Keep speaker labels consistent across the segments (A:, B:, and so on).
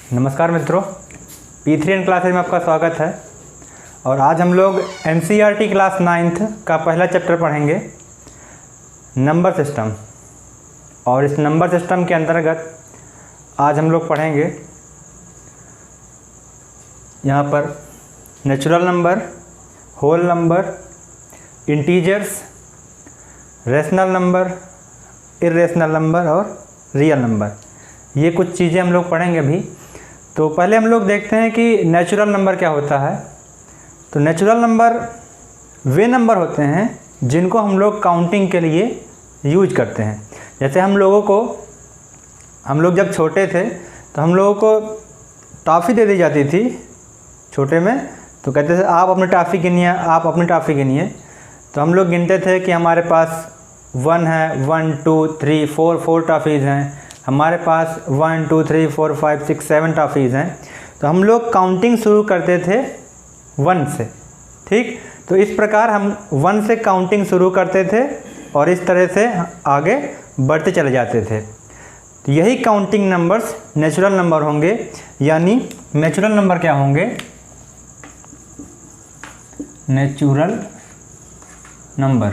A: नमस्कार मित्रों, P3N classes में आपका स्वागत है। और आज हम लोग NCERT क्लास 9th का पहला चैप्टर पढ़ेंगे, नंबर सिस्टम। और इस नंबर सिस्टम के अंतर्गत आज हम लोग पढ़ेंगे यहाँ पर natural number, whole number, integers, rational number, irrational number और रियल नंबर। ये कुछ चीज़ें हम लोग पढ़ेंगे अभी। तो पहले हम लोग देखते हैं कि नेचुरल नंबर क्या होता है। तो नेचुरल नंबर वे नंबर होते हैं जिनको हम लोग काउंटिंग के लिए यूज करते हैं। जैसे हम लोग जब छोटे थे तो हम लोगों को टॉफ़ी दे दी जाती थी छोटे में, तो कहते थे आप अपनी टॉफ़ी गिनिए, आप अपनी टॉफ़ी गिनिए। तो हम लोग गिनते थे कि हमारे पास 1 है, 1 2 3 4 टॉफ़ीज़ हैं, हमारे पास 1 2 3 4 5 6 7 टॉफ़ीज़ हैं। तो हम लोग काउंटिंग शुरू करते थे 1 से। ठीक, तो इस प्रकार हम 1 से काउंटिंग शुरू करते थे और इस तरह से आगे बढ़ते चले जाते थे। तो यही काउंटिंग नंबर्स नेचुरल नंबर होंगे। यानी नेचुरल नंबर क्या होंगे? नेचुरल नंबर,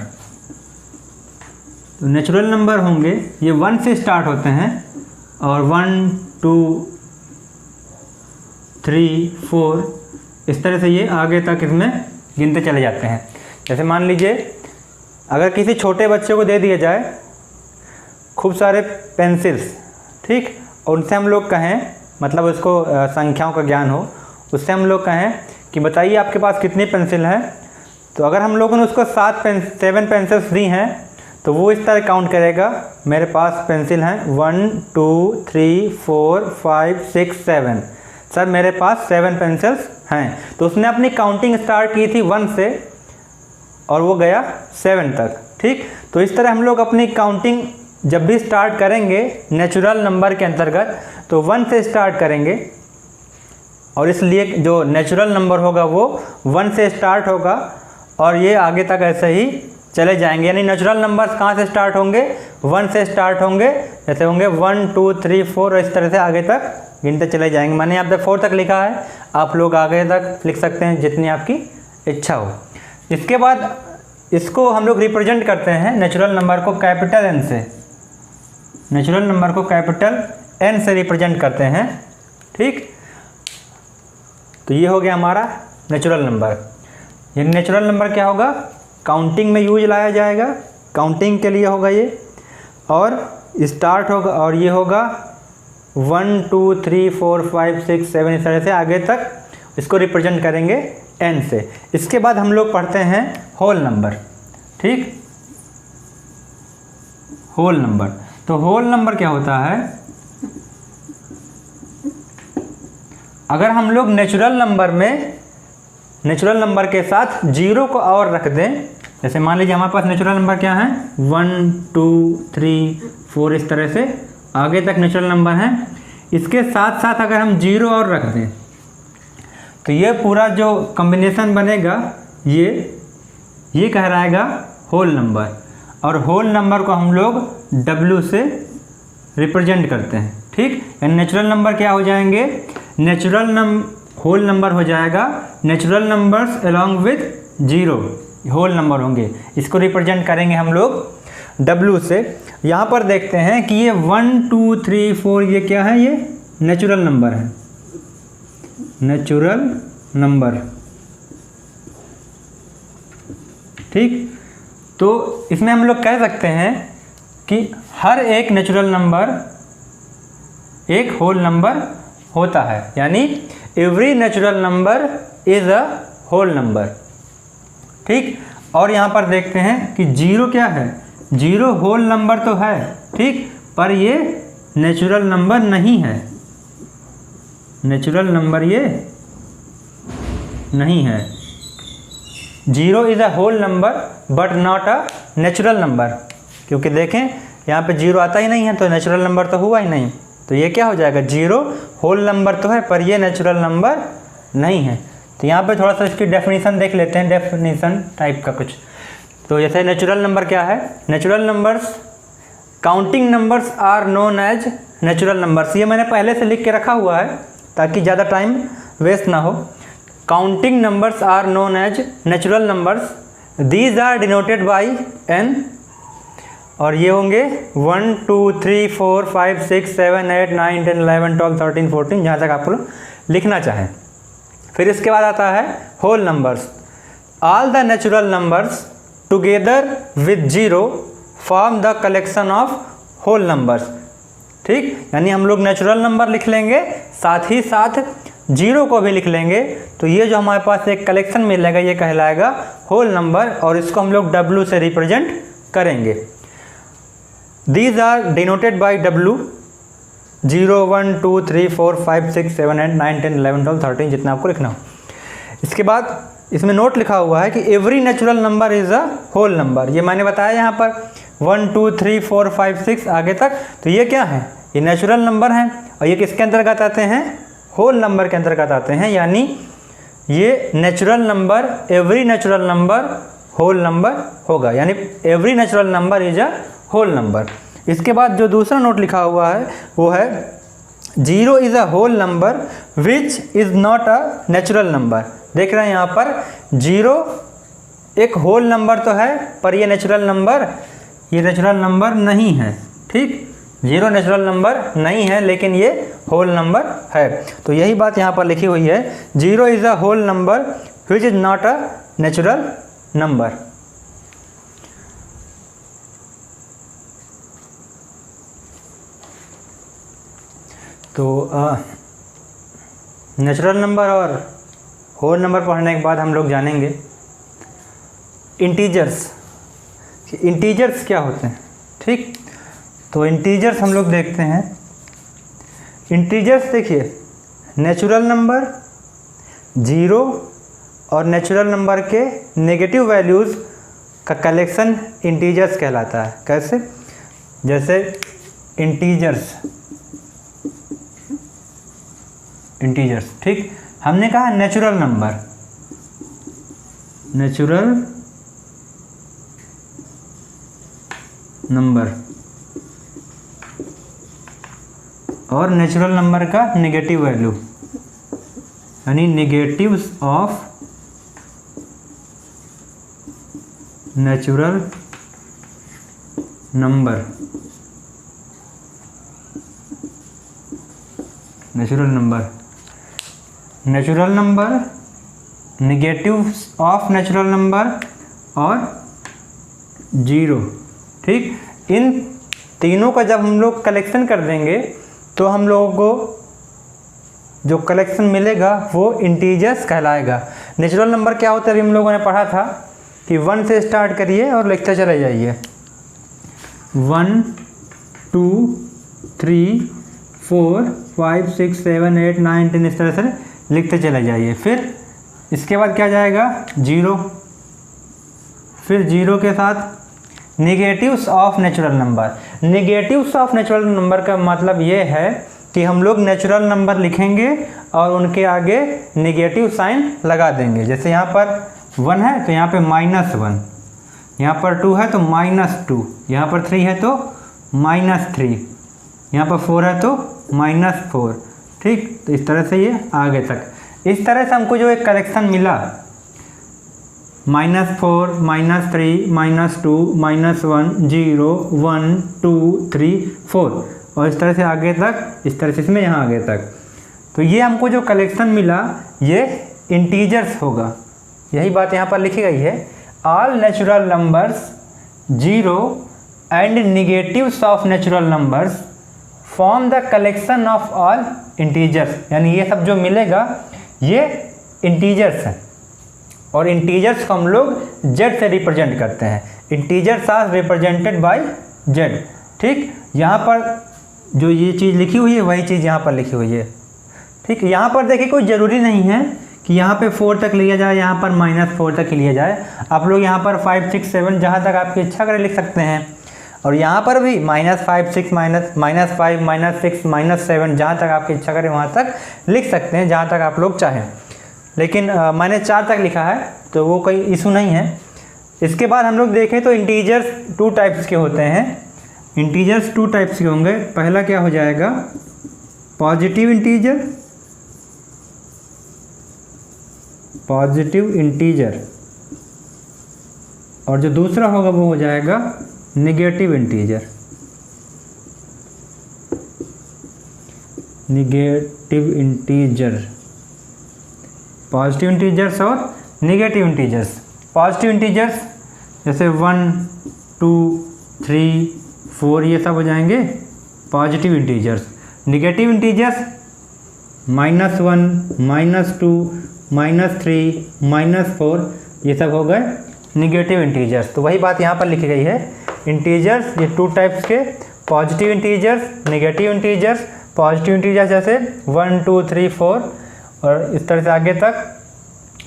A: तो नेचुरल नंबर होंगे ये 1 से स्टार्ट होते हैं और 1 2 3 4 इस तरह से ये आगे तक इसमें गिनते चले जाते हैं। जैसे मान लीजिए अगर किसी छोटे बच्चे को दे दिया जाए खूब सारे पेंसिल्स, ठीक, और उनसे हम लोग कहें, मतलब उसको संख्याओं का ज्ञान हो, उससे हम लोग कहें कि बताइए आपके पास कितनी पेंसिल हैं। तो अगर हम लोगों ने उसको 7 पेंसिल्स दी हैं तो वो इस तरह काउंट करेगा, मेरे पास पेंसिल हैं 1 2 3 4 5 6 7। सर मेरे पास 7 पेंसिल्स हैं। तो उसने अपनी काउंटिंग स्टार्ट की थी 1 से और वो गया 7 तक। ठीक, तो इस तरह हम लोग अपनी काउंटिंग जब भी स्टार्ट करेंगे नेचुरल नंबर के अंतर्गत तो 1 से स्टार्ट करेंगे। और इसलिए जो नेचुरल नंबर होगा वो 1 से स्टार्ट होगा और ये आगे तक ऐसे ही चले जाएंगे। यानी नेचुरल नंबर्स कहाँ से स्टार्ट होंगे? 1 से स्टार्ट होंगे। जैसे होंगे 1 2 3 4 और इस तरह से आगे तक गिनते चले जाएंगे। मैंने यहाँ पे 4 तक लिखा है, आप लोग आगे तक लिख सकते हैं जितनी आपकी इच्छा हो। इसके बाद इसको हम लोग रिप्रेजेंट करते हैं नेचुरल नंबर को कैपिटल N से। नेचुरल नंबर को कैपिटल N से रिप्रेजेंट करते हैं। ठीक, तो ये हो गया हमारा नेचुरल नंबर। ये नेचुरल नंबर क्या होगा? काउंटिंग में यूज लाया जाएगा, काउंटिंग के लिए होगा ये, और स्टार्ट होगा और ये होगा 1 2 3 4 5 6 7 इस तरह से आगे तक इसको रिप्रेजेंट करेंगे N से। इसके बाद हम लोग पढ़ते हैं होल नंबर। ठीक, होल नंबर। तो होल नंबर क्या होता है? अगर हम लोग नेचुरल नंबर के साथ 0 को और रख दें, जैसे मान लीजिए हमारे पास नेचुरल नंबर क्या है 1 2 3 4 इस तरह से आगे तक नेचुरल नंबर हैं। इसके साथ साथ अगर हम 0 और रख दें तो ये पूरा जो कॉम्बिनेशन बनेगा ये कहलाएगा होल नंबर। और होल नंबर को हम लोग W से रिप्रेजेंट करते हैं। ठीक, नेचुरल नंबर क्या हो जाएंगे? होल नंबर हो जाएगा natural numbers along with 0 whole number होंगे। इसको रिप्रेजेंट करेंगे हम लोग W से। यहाँ पर देखते हैं कि ये 1 2 3 4 ये क्या है? ये नेचुरल नंबर है, नेचुरल नंबर। ठीक, तो इसमें हम लोग कह सकते हैं कि हर एक नेचुरल नंबर एक होल नंबर होता है। यानी every natural number is a whole number. ठीक, और यहाँ पर देखते हैं कि 0 क्या है? 0 होल नंबर तो है, ठीक, पर ये नेचुरल नंबर नहीं है। नेचुरल नंबर ये नहीं है। 0 is a whole number but not a natural number. क्योंकि देखें यहाँ पे 0 आता ही नहीं है तो नेचुरल नंबर तो हुआ ही नहीं। तो ये क्या हो जाएगा? 0 होल नंबर तो है पर ये नेचुरल नंबर नहीं है। तो यहाँ पे थोड़ा सा इसकी डेफिनेशन देख लेते हैं, डेफिनेशन टाइप का कुछ। तो जैसे नेचुरल नंबर क्या है? Natural numbers, counting numbers are known as natural numbers. ये मैंने पहले से लिख के रखा हुआ है, ताकि ज़्यादा टाइम वेस्ट ना हो। Counting numbers are known as natural numbers, these are denoted by n, और ये होंगे 1 2 3 4 5 6 7 8 9 10 11 12 13 14 जहाँ तक आप लोग लिखना चाहें। फिर इसके बाद आता है whole numbers. All the natural numbers together with zero form the collection of whole numbers. ठीक, यानी हम लोग नेचुरल नंबर लिख लेंगे, साथ ही साथ जीरो को भी लिख लेंगे, तो ये जो हमारे पास एक कलेक्शन मिलेगा ये कहलाएगा होल नंबर, और इसको हम लोग W से रिप्रेजेंट करेंगे। These are denoted by W, 0 1 2 3 4 5 6 7 8 9 10 11 12 13 जितना आपको लिखना हो। इसके बाद इसमें नोट लिखा हुआ है कि every natural number is a whole number. ये मैंने बताया यहाँ पर 1 2 3 4 5 6 आगे तक, तो ये क्या है, ये नेचुरल नंबर हैं, और ये किसके अंतर्गत आते हैं, होल नंबर के अंतर्गत आते हैं। यानी ये natural number, every natural number whole number होगा, यानी every natural number is a whole number. इसके बाद जो दूसरा नोट लिखा हुआ है वो है 0 is a whole number which is not a natural number. देख रहे हैं यहाँ पर 0 एक होल नंबर तो है, पर ये नेचुरल नंबर नहीं है। ठीक, 0 नेचुरल नंबर नहीं है, लेकिन ये होल नंबर है। तो यही बात यहाँ पर लिखी हुई है, 0 is a whole number which is not a natural number. तो नेचुरल नंबर और होल नंबर पढ़ने के बाद हम लोग जानेंगे इंटीजर्स। इंटीजर्स क्या होते हैं। ठीक, तो इंटीजर्स हम लोग देखते हैं। इंटीजर्स देखिए, नेचुरल नंबर, 0 और नेचुरल नंबर के नेगेटिव वैल्यूज़ का कलेक्शन इंटीजर्स कहलाता है। कैसे, जैसे इंटीजर्स, ठीक, हमने कहा नेचुरल नंबर, और नेचुरल नंबर का नेगेटिव वैल्यू, यानी negatives of natural number, negatives of natural number और 0। ठीक, इन तीनों का जब हम लोग कलेक्शन कर देंगे तो हम लोगों को जो कलेक्शन मिलेगा वो इंटीजर्स कहलाएगा। नेचुरल नंबर क्या होता है, अभी हम लोगों ने पढ़ा था कि 1 से स्टार्ट करिए और लिखते चले जाइए, 1 2 3 4 5 6 7 8 9 10 इस तरह से लिखते चले जाइए। फिर इसके बाद क्या जाएगा, 0, फिर 0 के साथ negatives of natural number. Negatives of natural number का मतलब ये है कि हम लोग नेचुरल नंबर लिखेंगे और उनके आगे नेगेटिव साइन लगा देंगे। जैसे यहाँ पर 1 है तो यहाँ पे -1, यहाँ पर 2 है तो -2, यहाँ पर 3 है तो -3, यहाँ पर 4 है तो -4। ठीक, तो इस तरह से ये आगे तक, इस तरह से हमको जो एक कलेक्शन मिला, -4 -3 -2 -1 0 1 2 3 4, और इस तरह से आगे तक, इस तरह से इसमें यहाँ आगे तक, तो ये हमको जो कलेक्शन मिला ये इंटीजर्स होगा। यही बात यहाँ पर लिखी गई है, all natural numbers 0 and negatives of natural numbers form the collection of all integers. यानी ये सब जो मिलेगा ये इंटीजर्स हैं, और इंटीजर्स को हम लोग z से रिप्रेजेंट करते हैं। Integers are represented by z। ठीक, यहाँ पर जो ये चीज़ लिखी हुई है वही चीज़ यहाँ पर लिखी हुई है। ठीक, यहाँ पर देखिए कोई ज़रूरी नहीं है कि यहाँ पे 4 तक लिया जाए, यहाँ पर -4 तक लिया जाए। आप लोग यहाँ पर 5 6 7 जहाँ तक आपकी इच्छा करें लिख सकते हैं, और यहाँ पर भी -5 6 -5 -6 -7 जहाँ तक आपकी इच्छा करें वहाँ तक लिख सकते हैं, जहाँ तक आप लोग चाहें। लेकिन मैंने 4 तक लिखा है तो वो कोई इशू नहीं है। इसके बाद हम लोग देखें तो इंटीजर्स 2 टाइप्स के होते हैं। इंटीजर्स 2 टाइप्स के होंगे। पहला क्या हो जाएगा, पॉजिटिव इंटीजर पॉजिटिव इंटीजर, और जो दूसरा होगा वो हो जाएगा negative integer. Negative integer, positive integers और निगेटिव इंटीजर्स। पॉजिटिव इंटीजर्स जैसे 1, 2, 3, 4 ये सब हो जाएंगे पॉजिटिव इंटीजर्स। निगेटिव इंटीजर्स -1, -2, -3, -4 ये सब हो गए निगेटिव इंटीजर्स। तो वही बात यहाँ पर लिखी गई है, इंटीजर्स ये 2 टाइप्स के, positive integers, negative integers. Positive integers जैसे 1, 2, 3, 4 और इस तरह से आगे तक।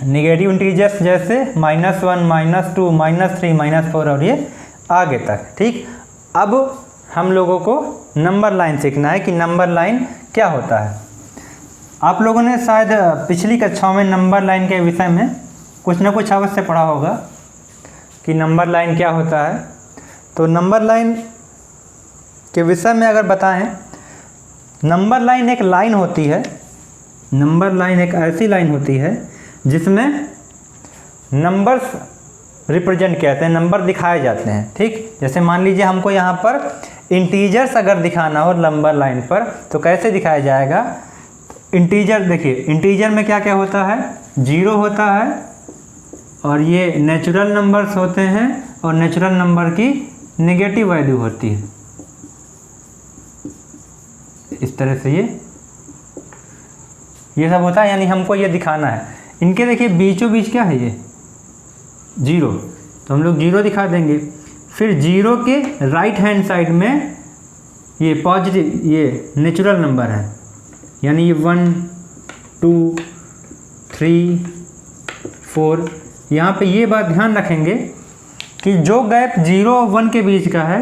A: निगेटिव इंटीजर्स जैसे -1, -2, -3, -4 और ये आगे तक। ठीक, अब हम लोगों को नंबर लाइन सीखना है कि नंबर लाइन क्या होता है। आप लोगों ने शायद पिछली कक्षाओं में नंबर लाइन के विषय में कुछ ना कुछ अवश्य पढ़ा होगा कि नंबर लाइन क्या होता है। तो नंबर लाइन के विषय में अगर बताएं, नंबर लाइन एक लाइन होती है, नंबर लाइन एक ऐसी लाइन होती है जिसमें नंबर्स रिप्रेजेंट किए जाते हैं, नंबर दिखाए जाते हैं। ठीक, जैसे मान लीजिए हमको यहाँ पर इंटीजर्स अगर दिखाना हो नंबर लाइन पर तो कैसे दिखाया जाएगा। इंटीजर देखिए, इंटीजर में क्या क्या होता है, 0 होता है और ये नेचुरल नंबर्स होते हैं और नेचुरल नंबर की नेगेटिव वैल्यू होती है। इस तरह से ये सब होता है, यानी हमको ये दिखाना है। इनके देखिए बीचों बीच क्या है, ये 0, तो हम लोग 0 दिखा देंगे। फिर 0 के राइट हैंड साइड में ये पॉजिटिव, ये नेचुरल नंबर है, यानी ये 1, 2, 3, 4। यहाँ पे ये बात ध्यान रखेंगे कि जो गैप 0 और 1 के बीच का है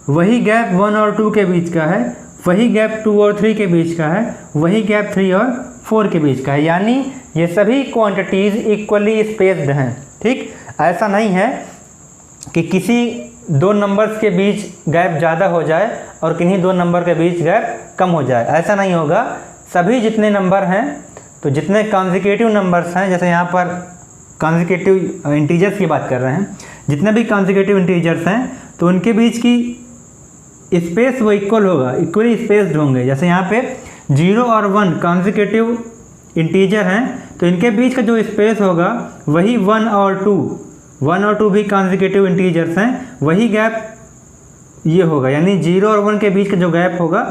A: वही गैप 1 और 2 के बीच का है, वही गैप 2 और 3 के बीच का है, वही गैप 3 और 4 के बीच का है। यानी ये सभी क्वांटिटीज़ इक्वली स्पेस्ड हैं। ठीक, ऐसा नहीं है कि किसी 2 नंबर्स के बीच गैप ज़्यादा हो जाए और किन्हीं 2 नंबर के बीच गैप कम हो जाए, ऐसा नहीं होगा। सभी जितने नंबर हैं, तो जितने कॉन्जिक्यूटिव नंबर्स हैं, जैसे यहाँ पर कॉन्जिक्यूटिव इंटीजर्स की बात कर रहे हैं, जितने भी कॉन्जिक्यूटिव इंटीजर्स हैं तो उनके बीच की स्पेस वो इक्वल होगा, इक्वली स्पेस्ड होंगे। जैसे यहाँ पे 0 और 1 कॉन्जिक्यूटिव इंटीजर हैं तो इनके बीच का जो स्पेस होगा वही 1 और 2 भी कॉन्जिक्यूटिव इंटीजर्स हैं, वही गैप ये होगा। यानी 0 और 1 के बीच का जो गैप होगा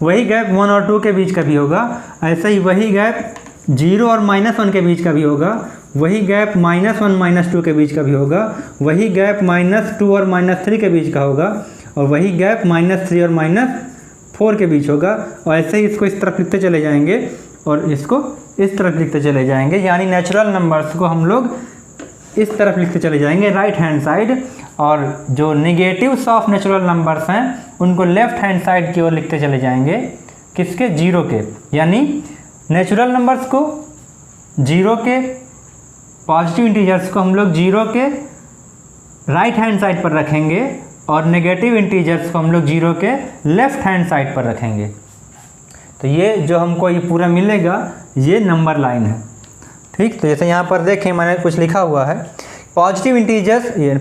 A: वही गैप 1 और 2 के बीच का भी होगा। ऐसे ही वही गैप 0 और -1 के बीच का भी होगा, वही गैप -1 -2 के बीच का भी होगा, वही गैप -2 और -3 के बीच का होगा, और वही गैप -3 और -4 के बीच होगा। और ऐसे ही इसको इस तरफ लिखते चले जाएंगे और इसको इस तरफ लिखते चले जाएंगे। यानी नेचुरल नंबर्स को हम लोग इस तरफ लिखते चले जाएंगे राइट हैंड साइड, और जो नेगेटिव्स ऑफ नेचुरल नंबर्स हैं उनको लेफ्ट हैंड साइड की ओर लिखते चले जाएंगे। किसके? 0 के। यानी नेचुरल नंबर्स को 0 के, पॉजिटिव इंटीजर्स को हम लोग 0 के राइट हैंड साइड पर रखेंगे और नेगेटिव इंटीजर्स को हम लोग 0 के लेफ्ट हैंड साइड पर रखेंगे। तो ये जो हमको ये पूरा मिलेगा ये नंबर लाइन है। ठीक, तो जैसे यहाँ पर देखें मैंने कुछ लिखा हुआ है, पॉजिटिव इंटीजर्स, ये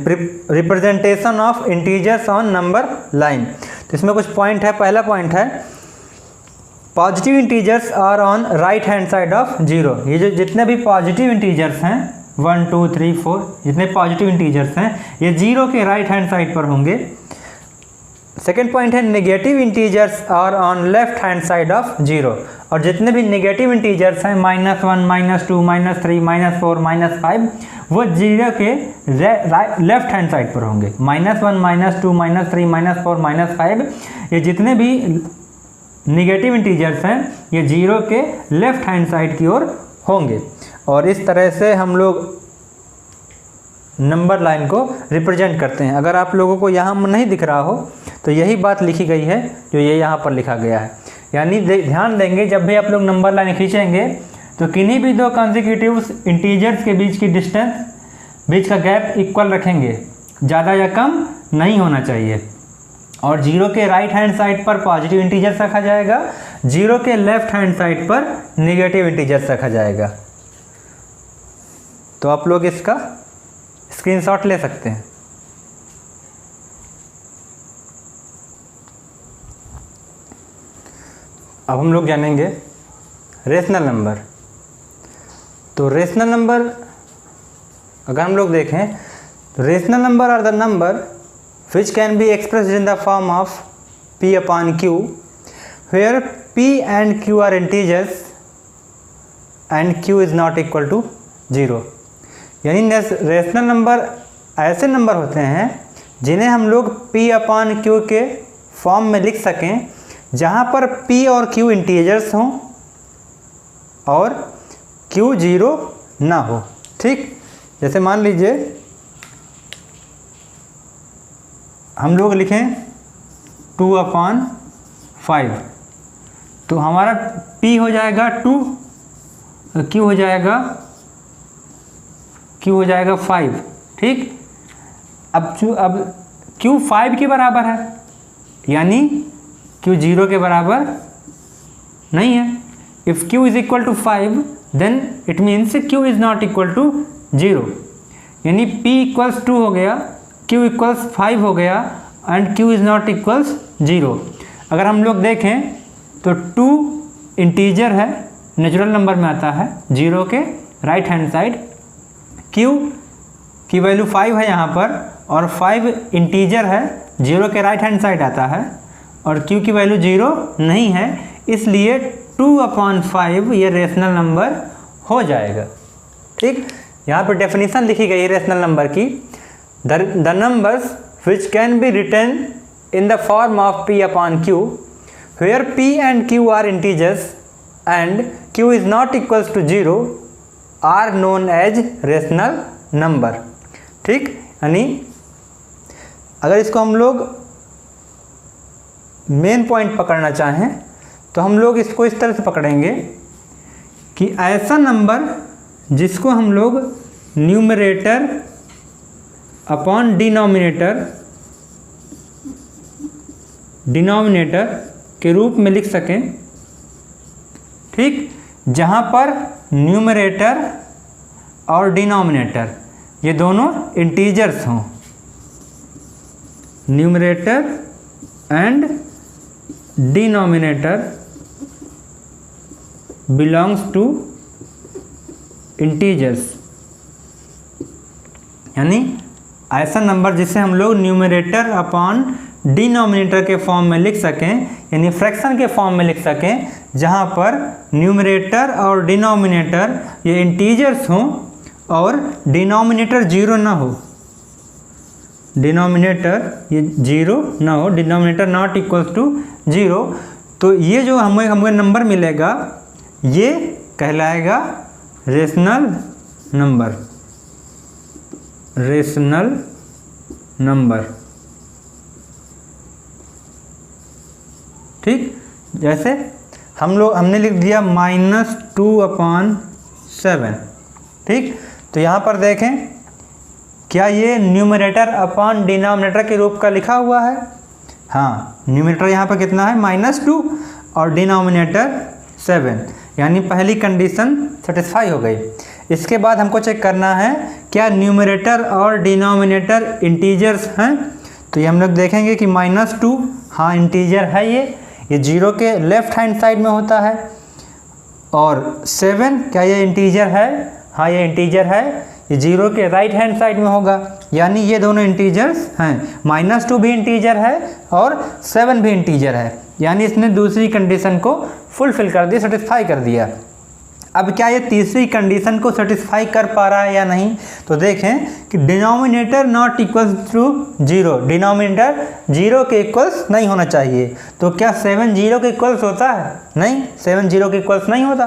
A: representation of integers on number line. तो इसमें कुछ पॉइंट है। पहला पॉइंट है positive integers are on right hand side of 0। ये जो जितने भी पॉजिटिव इंटीजर्स हैं 1 2 3 4 जितने पॉजिटिव इंटीजर्स हैं ये 0 के राइट हैंड साइड पर होंगे। सेकेंड पॉइंट है negative integers are on left hand side of 0। और जितने भी नेगेटिव इंटीजर्स हैं -1 -2 -3 -4 -5 वो 0 के लेफ्ट हैंड साइड पर होंगे। -1 -2 -3 -4 -5 ये जितने भी नेगेटिव इंटीजर्स हैं ये 0 के लेफ्ट हैंड साइड की ओर होंगे। और इस तरह से हम लोग नंबर लाइन को रिप्रेजेंट करते हैं। अगर आप लोगों को यहाँ नहीं दिख रहा हो तो यही बात लिखी गई है जो ये यहाँ पर लिखा गया है। यानी ध्यान देंगे जब भी आप लोग नंबर लाइन खींचेंगे तो किन्हीं भी 2 कॉन्जिक्यूटिव इंटीजर्स के बीच की डिस्टेंस, बीच का गैप इक्वल रखेंगे, ज़्यादा या कम नहीं होना चाहिए। और 0 के राइट हैंड साइड पर पॉजिटिव इंटीजर्स रखा जाएगा, 0 के लेफ्ट हैंड साइड पर नेगेटिव इंटीजर्स रखा जाएगा। तो आप लोग इसका स्क्रीनशॉट ले सकते हैं। अब हम लोग जानेंगे रेशनल नंबर। तो रेशनल नंबर अगर हम लोग देखें तो rational number are the number which can be expressed in the form of p upon q where p and q are integers and q is not equal to 0। यानी rational number ऐसे number होते हैं जिन्हें हम लोग p upon q के form में लिख सकें जहाँ पर p और q इंटीजर्स हों और q 0 ना हो। ठीक, जैसे मान लीजिए हम लोग लिखें 2/5, तो हमारा p हो जाएगा 2, q हो जाएगा 5। ठीक, अब q 5 के बराबर है यानी q 0 के बराबर नहीं है। If q is equal to 5 then it means q is not equal to 0, यानी p इक्वल्स 2 हो गया, q इक्वल्स 5 हो गया and q is not equals 0। अगर हम लोग देखें तो 2 इंटीजर है, नेचुरल नंबर में आता है 0 के राइट हैंड साइड, q की वैल्यू 5 है यहाँ पर और 5 इंटीजर है, 0 के राइट हैंड साइड आता है और q की वैल्यू 0 नहीं है, इसलिए 2/5 ये रेशनल नंबर हो जाएगा। ठीक, यहाँ पर डेफिनेशन लिखी गई है रेशनल नंबर की, the numbers which can be written in the form of p upon q where p and q are integers and q is not equals to 0 are known as rational number। ठीक, यानी अगर इसको हम लोग main point पकड़ना चाहें तो हम लोग इसको इस तरह से पकड़ेंगे कि ऐसा नंबर जिसको हम लोग न्यूमरेटर अपॉन डिनोमिनेटर के रूप में लिख सकें। ठीक, जहाँ पर न्यूमरेटर और डिनोमिनेटर ये दोनों इंटीजर्स हों, numerator and denominator belongs to integers, यानी ऐसा नंबर जिसे हम लोग न्यूमरेटर अपॉन डिनोमिनेटर के फॉर्म में लिख सकें, यानी फ्रैक्शन के फॉर्म में लिख सकें, जहाँ पर न्यूमरेटर और डिनोमिनेटर ये इंटीजर्स हों और डिनोमिनेटर 0 ना हो, डिनोमिनेटर ये 0 ना हो, डिनोमिनेटर नॉट इक्वल्स टू 0, तो ये जो हमें नंबर मिलेगा ये कहलाएगा रेशनल नंबर। ठीक, जैसे हमने लिख दिया -2/7। ठीक, तो यहाँ पर देखें क्या ये न्यूमरेटर अपॉन डिनोमिनेटर के रूप का लिखा हुआ है? हाँ, न्यूमरेटर यहाँ पर कितना है -2 और डिनोमिनेटर 7, यानी पहली कंडीशन सेटिस्फाई हो गई। इसके बाद हमको चेक करना है क्या न्यूमरेटर और डिनोमिनेटर इंटीजर्स हैं, तो ये हम लोग देखेंगे कि -2 हाँ इंटीजर है, ये 0 के लेफ्ट हैंड साइड में होता है, और 7 क्या ये इंटीजर है? हाँ ये इंटीजर है, ये 0 के राइट हैंड साइड में होगा, यानी ये दोनों इंटीजर्स हैं। -2 भी इंटीजर है और 7 भी इंटीजर है, यानी इसने दूसरी कंडीशन को फुलफिल कर दिया, सेटिस्फाई कर दिया। अब क्या ये तीसरी कंडीशन को सेटिस्फाई कर पा रहा है या नहीं, तो देखें कि denominator not equals to 0, denominator 0 के इक्वल्स नहीं होना चाहिए, तो क्या 7 0 के इक्वल्स होता है? नहीं, 7 0 के इक्वल्स नहीं होता।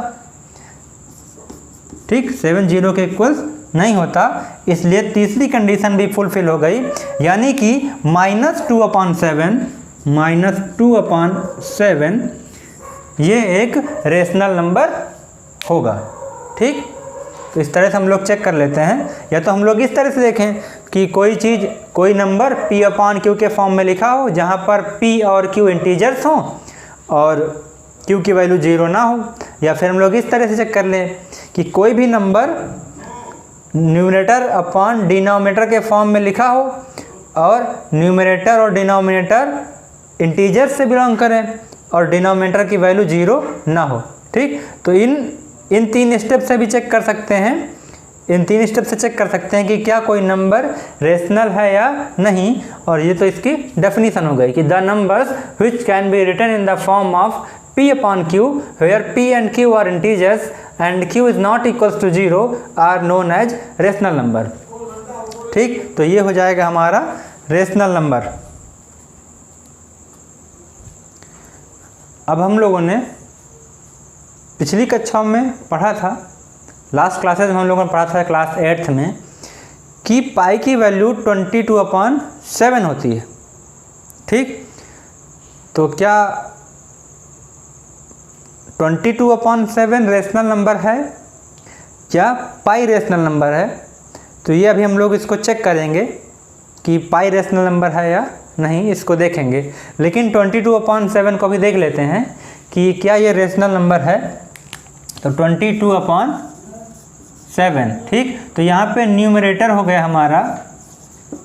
A: ठीक, 7 0 के इक्वल्स नहीं होता, इसलिए तीसरी कंडीशन भी फुलफिल हो गई, यानी कि -2/7 ये एक रेशनल नंबर होगा। ठीक, तो इस तरह से हम लोग चेक कर लेते हैं, या तो हम लोग इस तरह से देखें कि कोई नंबर p/q के फॉर्म में लिखा हो जहाँ पर p और q इंटीजर्स हों और q की वैल्यू 0 ना हो, या फिर हम लोग इस तरह से चेक कर लें कि कोई भी नंबर न्यूमरेटर अपॉन डिनोमिनेटर के फॉर्म में लिखा हो और न्यूमरेटर और डिनोमिनेटर इंटीजर से बिलोंग करें और डिनोमिनेटर की वैल्यू 0 ना हो। ठीक, तो इन 3 स्टेप से भी चेक कर सकते हैं, इन 3 स्टेप से चेक कर सकते हैं कि क्या कोई नंबर रेशनल है या नहीं। और ये तो इसकी डेफिनेशन हो गई कि the numbers which can be written in the form of p upon q where p and q are integers and q is not equals to 0 are known as rational number। ठीक, तो ये हो जाएगा हमारा rational number. अब हम लोगों ने पिछली कक्षाओं में पढ़ा था, लास्ट क्लासेस में हम लोगों ने पढ़ा था क्लास 8th में कि पाई की वैल्यू 22/7 होती है। ठीक, तो क्या 22/7 रेशनल नंबर है या पाई रेशनल नंबर है? तो ये अभी हम लोग इसको चेक करेंगे कि पाई रेशनल नंबर है या नहीं, इसको देखेंगे। लेकिन 22/7 को भी देख लेते हैं कि क्या ये रेशनल नंबर है। तो 22/7, ठीक, तो यहाँ पे न्यूमरेटर हो गया हमारा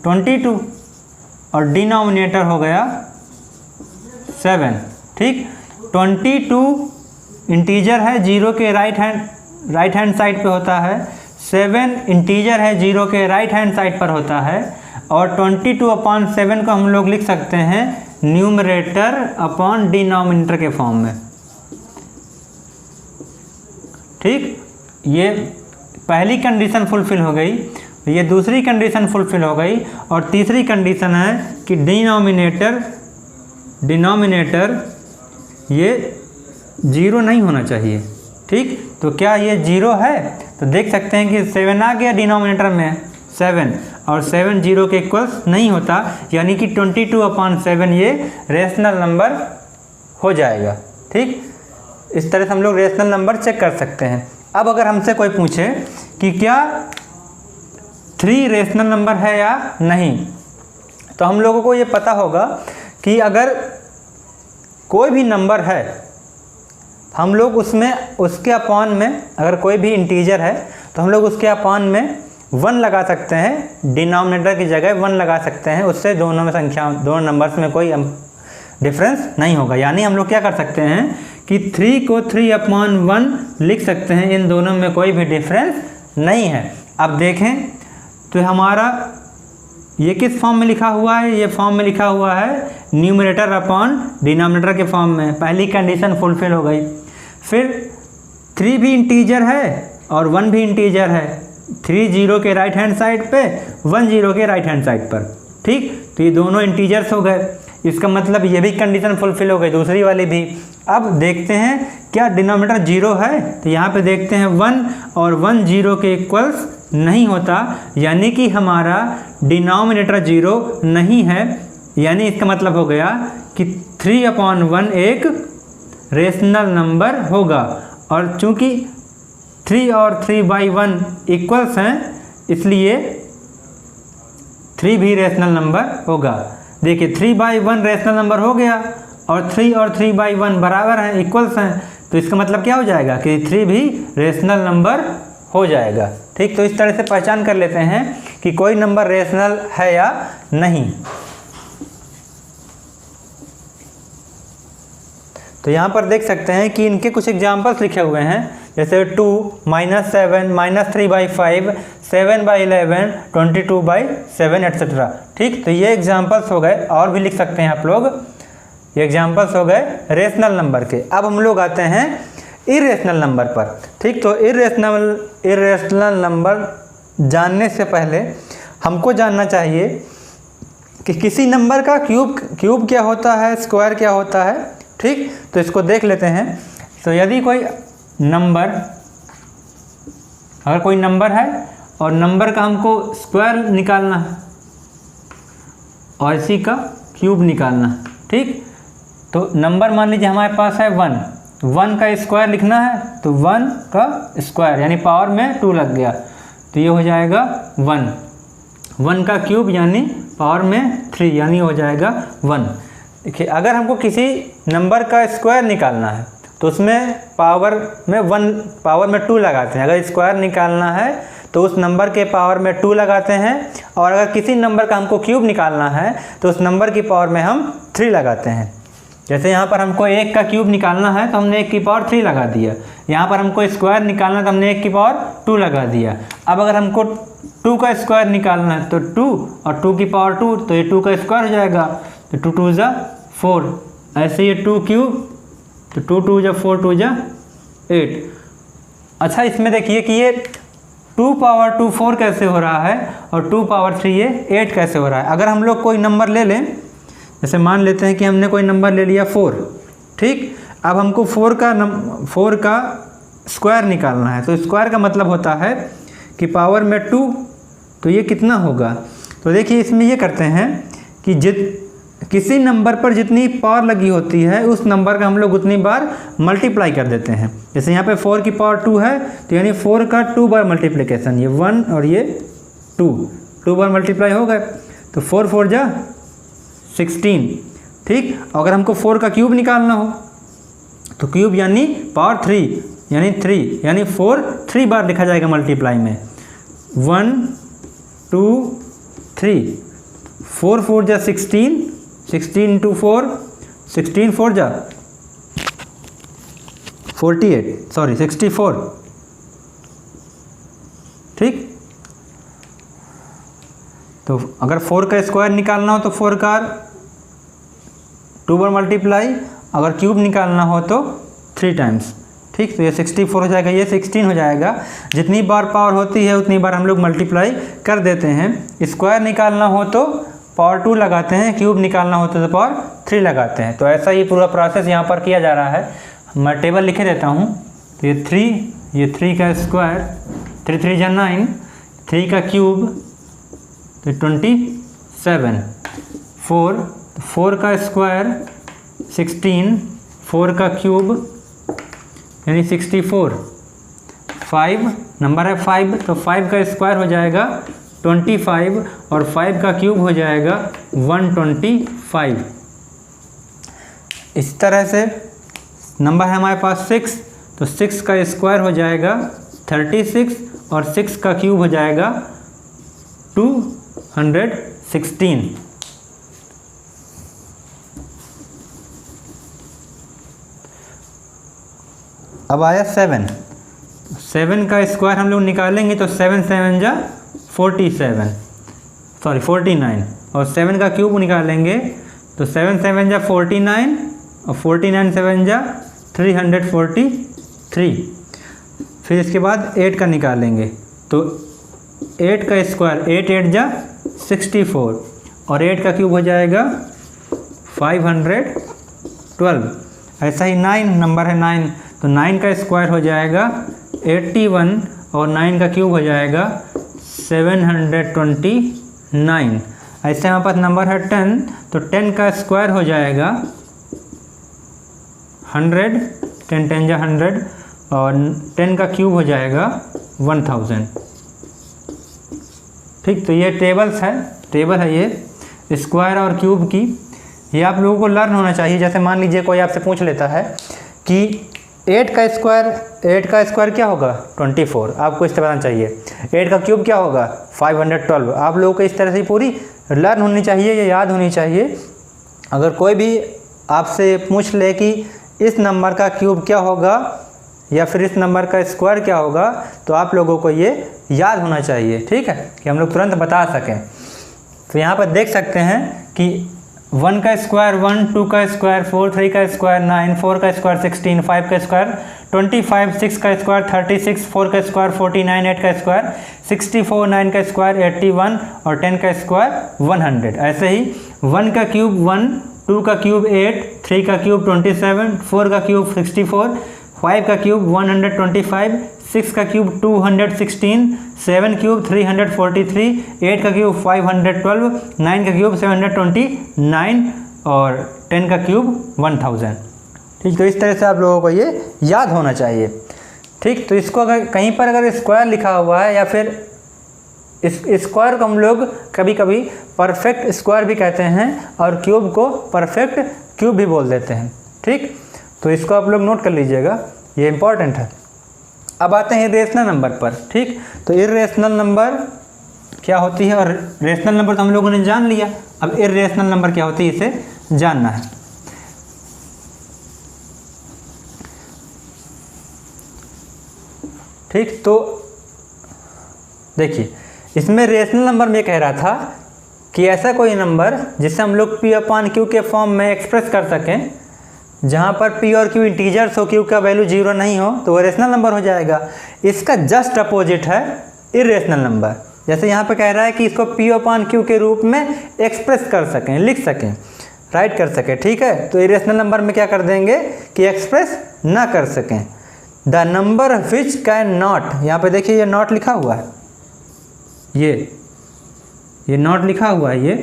A: 22 और डिनोमिनेटर हो गया 7। ठीक, 22 इंटीजर है, 0 के राइट हैंड साइड पे होता है। 7 इंटीजर है, 0 के राइट हैंड साइड पर होता है। और 22/7 को हम लोग लिख सकते हैं न्यूमरेटर अपॉन डिनोमिनेटर के फॉर्म में। ठीक, ये पहली कंडीशन फुलफिल हो गई, ये दूसरी कंडीशन फुलफिल हो गई और तीसरी कंडीशन है कि डिनोमिनेटर ये 0 नहीं होना चाहिए। ठीक, तो क्या ये 0 है? तो देख सकते हैं कि 7 आ गया डिनोमिनेटर में 7 और 7 0 के इक्वल्स नहीं होता, यानी कि 22/7 ये रेशनल नंबर हो जाएगा। ठीक, इस तरह से हम लोग रेशनल नंबर चेक कर सकते हैं। अब अगर हमसे कोई पूछे कि क्या 3 रेशनल नंबर है या नहीं, तो हम लोगों को ये पता होगा कि अगर कोई भी नंबर है हम लोग उसके अपॉन में, अगर कोई भी इंटीजर है तो हम लोग उसके अपॉन में 1 लगा सकते हैं, डिनोमिनेटर की जगह 1 लगा सकते हैं। उससे दोनों नंबर्स में कोई डिफरेंस नहीं होगा। यानी हम लोग क्या कर सकते हैं कि 3 को 3/1 लिख सकते हैं, इन दोनों में कोई भी डिफरेंस नहीं है। अब देखें तो हमारा ये किस फॉर्म में लिखा हुआ है? ये फॉर्म में लिखा हुआ है न्यूमरेटर अपॉन डिनोमिनेटर के फॉर्म में। पहली कंडीशन फुलफिल हो गई। फिर 3 भी इंटीजर है और 1 भी इंटीजर है। 3 0 के राइट हैंड साइड पे, 1 0 के राइट हैंड साइड पर। ठीक, तो ये दोनों इंटीजर्स हो गए, इसका मतलब ये भी कंडीशन फुलफिल हो गई, दूसरी वाली भी। अब देखते हैं क्या डिनोमिनेटर 0 है, तो यहाँ पे देखते हैं 1 और 1 0 के इक्वल्स नहीं होता, यानी कि हमारा डिनोमिनेटर 0 नहीं है। यानी इसका मतलब हो गया कि 3/1 एक रेशनल नंबर होगा। और चूंकि 3 और 3/1 इक्वल्स हैं, इसलिए 3 भी रेशनल नंबर होगा। देखिए 3/1 रेशनल नंबर हो गया और 3 और 3/1 बराबर हैं, इक्वल्स हैं, तो इसका मतलब क्या हो जाएगा कि 3 भी रेशनल नंबर हो जाएगा। ठीक, तो इस तरह से पहचान कर लेते हैं कि कोई नंबर रेशनल है या नहीं। तो यहाँ पर देख सकते हैं कि इनके कुछ एग्जाम्पल्स लिखे हुए हैं, जैसे 2, -7, -3/5, 7/11, 22/7 एट्सेट्रा। ठीक, तो ये एग्जाम्पल्स हो गए, और भी लिख सकते हैं आप लोग। ये एग्जाम्पल्स हो गए रेशनल नंबर के। अब हम लोग आते हैं इरेशनल नंबर पर। ठीक, तो इरेशनल नंबर जानने से पहले हमको जानना चाहिए कि किसी नंबर का क्यूब क्या होता है, स्क्वायर क्या होता है। ठीक, तो इसको देख लेते हैं। तो यदि कोई नंबर, अगर कोई नंबर है और नंबर का हमको स्क्वायर निकालना है और इसी का क्यूब निकालना है। ठीक, तो नंबर मान लीजिए हमारे पास है 1 का स्क्वायर लिखना है, तो 1 का स्क्वायर यानी पावर में 2 लग गया, तो ये हो जाएगा 1 का क्यूब यानी पावर में 3 यानी हो जाएगा 1। देखिए अगर हमको किसी नंबर का स्क्वायर निकालना है तो उसमें पावर में 2 लगाते हैं। अगर स्क्वायर निकालना है तो तो उस नंबर के पावर में 2 लगाते हैं, और अगर किसी नंबर का हमको क्यूब निकालना है तो उस नंबर की पावर में हम 3 लगाते हैं। जैसे यहाँ पर हमको 1 का क्यूब निकालना है तो हमने 1 की पावर 3 लगा दिया। यहाँ पर हमको स्क्वायर निकालना है तो हमने 1 की पावर 2 लगा दिया। अब अगर हमको 2 का स्क्वायर निकालना है तो 2 और 2 की पावर 2, तो ये 2 का स्क्वायर हो जाएगा, तो 2 2 जा 4। ऐसे ये 2 क्यूब, तो 2 2 जा 4 2 जा 8। अच्छा, इसमें देखिए कि ये 2 पावर 2 4 कैसे हो रहा है और 2 पावर 3 ये 8 कैसे हो रहा है। अगर हम लोग कोई नंबर ले लें, जैसे मान लेते हैं कि हमने कोई नंबर ले लिया 4, ठीक। अब हमको 4 का स्क्वायर निकालना है, तो स्क्वायर का मतलब होता है कि पावर में 2, तो ये कितना होगा। तो देखिए इसमें ये करते हैं कि किसी नंबर पर जितनी पावर लगी होती है उस नंबर का हम लोग उतनी बार मल्टीप्लाई कर देते हैं। जैसे यहाँ पे 4 की पावर 2 है, तो यानी 4 का 2 बार मल्टीप्लिकेशन, ये 1 और ये 2 बार मल्टीप्लाई हो गए, तो 4 4 जा 16, ठीक। अगर हमको 4 का क्यूब निकालना हो तो क्यूब यानी पावर 3 यानी 3, यानी 4 3 बार लिखा जाएगा मल्टीप्लाई में, 1 2 3, 4 4 जा 16, 16 इंटू 4, 16 4 जा 48, सॉरी 64, ठीक। तो अगर 4 का स्क्वायर निकालना हो तो 4 का 2 बार मल्टीप्लाई, अगर क्यूब निकालना हो तो 3 टाइम्स, ठीक। तो ये 64 हो जाएगा, ये 16 हो जाएगा। जितनी बार पावर होती है उतनी बार हम लोग मल्टीप्लाई कर देते हैं। स्क्वायर निकालना हो तो पावर 2 लगाते हैं, क्यूब निकालना होता है तो पावर 3 लगाते हैं। तो ऐसा ही पूरा प्रोसेस यहाँ पर किया जा रहा है। मैं टेबल लिखे देता हूँ। तो ये 3 का स्क्वायर, 3 3 जा 9, 3 का क्यूब तो 27, 4 का स्क्वायर 16, 4 का क्यूब यानी 64, 5 नंबर है 5, तो 5 का स्क्वायर हो जाएगा 25 और 5 का क्यूब हो जाएगा 125। इस तरह से नंबर है हमारे पास 6, तो 6 का स्क्वायर हो जाएगा 36 और 6 का क्यूब हो जाएगा 216। अब आया 7 का स्क्वायर हम लोग निकालेंगे तो 7 7 जा 47, सॉरी 49, और 7 का क्यूब निकालेंगे तो 7 7 जा 49 और 49 7 जा 343। फिर इसके बाद 8 का निकालेंगे तो 8 का स्क्वायर 8 8 जा 64 और 8 का क्यूब हो जाएगा 512। ऐसा ही 9 नंबर है 9, तो 9 का स्क्वायर हो जाएगा 81 और 9 का क्यूब हो जाएगा 729। ऐसे हमारे पास नंबर है 10, तो 10 का स्क्वायर हो जाएगा 100, 10 10 जा 100 और 10 का क्यूब हो जाएगा 1000, ठीक। तो ये टेबल है ये स्क्वायर और क्यूब की। ये आप लोगों को लर्न होना चाहिए। जैसे मान लीजिए कोई आपसे पूछ लेता है कि 8 का स्क्वायर क्या होगा 24, आपको इस तरह बताना चाहिए। 8 का क्यूब क्या होगा 512। आप लोगों को इस तरह से पूरी लर्न होनी चाहिए, ये याद होनी चाहिए। अगर कोई भी आपसे पूछ ले कि इस नंबर का क्यूब क्या होगा या फिर इस नंबर का स्क्वायर क्या होगा, तो आप लोगों को ये याद होना चाहिए, ठीक है, कि हम लोग तुरंत बता सकें। तो यहाँ पर देख सकते हैं कि 1 का स्क्वायर 1, 2 का स्क्वायर 4, 3 का स्क्वायर 9, 4 का स्क्वायर 16, 5 का स्क्वायर 25, 6 का स्क्वायर 36, 4 का स्क्वायर 49, 8 का स्क्वायर 64, 9 का स्क्वायर 81 और 10 का स्क्वायर 100। ऐसे ही 1 का क्यूब 1, 2 का क्यूब 8, 3 का क्यूब 27, 4 का क्यूब 64, 5 का क्यूब 125, 6 का क्यूब 216, 7 क्यूब 343, 8 का क्यूब 512, 9 का क्यूब 729 और 10 का क्यूब 1000, ठीक। तो इस तरह से आप लोगों को ये याद होना चाहिए, ठीक। तो इसको अगर कहीं पर अगर स्क्वायर लिखा हुआ है या फिर इस स्क्वायर को हम लोग कभी कभी परफेक्ट स्क्वायर भी कहते हैं और क्यूब को परफेक्ट क्यूब भी बोल देते हैं, ठीक। तो इसको आप लोग नोट कर लीजिएगा, ये इम्पॉर्टेंट है। अब आते हैं इरेशनल नंबर पर। ठीक, तो इरेशनल नंबर क्या होती है, और रेशनल नंबर तो हम लोगों ने जान लिया। अब इरेशनल नंबर क्या होती है इसे जानना है। ठीक, तो देखिए इसमें रेशनल नंबर में कह रहा था कि ऐसा कोई नंबर जिसे हम लोग P अपॉन Q के फॉर्म में एक्सप्रेस कर सकें, जहाँ पर P और Q इंटीजर्स हो, Q का वैल्यू 0 नहीं हो, तो वो रेशनल नंबर हो जाएगा। इसका जस्ट अपोजिट है इरेशनल नंबर। जैसे यहाँ पे कह रहा है कि इसको P अपॉन Q के रूप में एक्सप्रेस कर सकें, लिख सकें, राइट कर सकें। ठीक है, तो इरेशनल नंबर में क्या कर देंगे कि एक्सप्रेस ना कर सकें। The number which can not, यहाँ पे देखिए ये नॉट लिखा हुआ है, ये नॉट लिखा हुआ है, ये